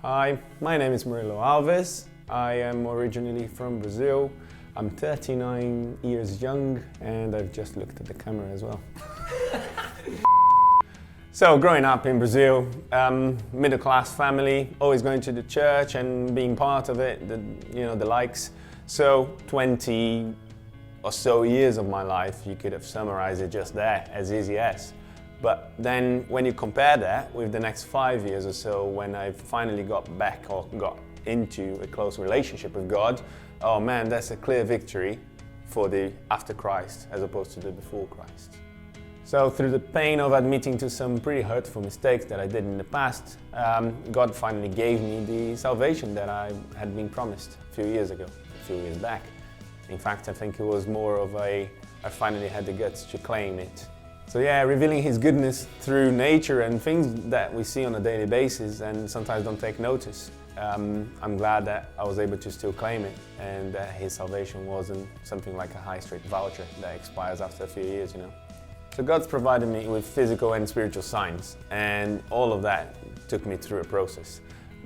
Hi, my name is Murilo. I am originally from Brazil. I'm 39 years young and I've just looked at the camera as well. So growing up in Brazil, middle class family, always going to the church and being part of it, the likes. So 20 or so years of my life, you could have summarized it just there, as easy as. But then when you compare that with the next 5 years or so, when I finally got back or got into a close relationship with God, oh man, that's a clear victory for the after Christ as opposed to the before Christ. So through the pain of admitting to some pretty hurtful mistakes that I did in the past, God finally gave me the salvation that I had been promised a few years back. In fact, I think it was more of I finally had the guts to claim it. So yeah, revealing His goodness through nature and things that we see on a daily basis and sometimes don't take notice. I'm glad that I was able to still claim it and that His salvation wasn't something like a high street voucher that expires after a few years, So God's provided me with physical and spiritual signs, and all of that took me through a process.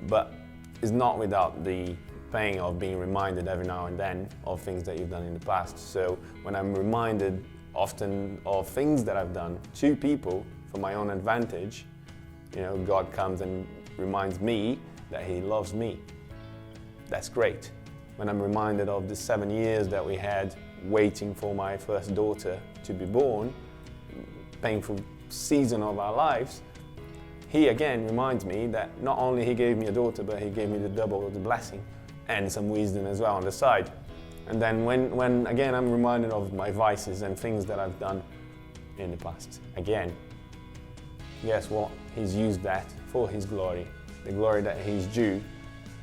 But it's not without the pain of being reminded every now and then of things that you've done in the past. So when I'm reminded often of things that I've done to people for my own advantage, God comes and reminds me that He loves me. That's great. When I'm reminded of the 7 years that we had waiting for my first daughter to be born, painful season of our lives, He again reminds me that not only He gave me a daughter, but He gave me the double of the blessing and some wisdom as well on the side. And then when again I'm reminded of my vices and things that I've done in the past, again, guess what? He's used that for His glory, the glory that He's due,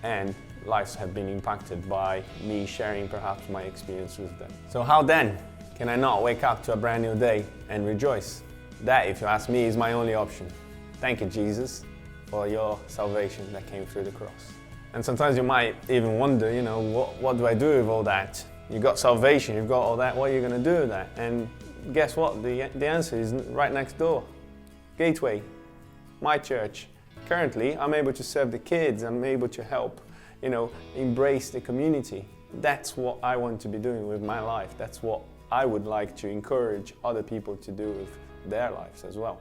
and lives have been impacted by me sharing perhaps my experience with them. So how then can I not wake up to a brand new day and rejoice? That, if you ask me, is my only option. Thank you, Jesus, for your salvation that came through the cross. And sometimes you might even wonder, what do I do with all that? You've got salvation, you've got all that, what are you going to do with that? And guess what? The answer is right next door. Gateway, my church. Currently, I'm able to serve the kids, I'm able to help, embrace the community. That's what I want to be doing with my life. That's what I would like to encourage other people to do with their lives as well.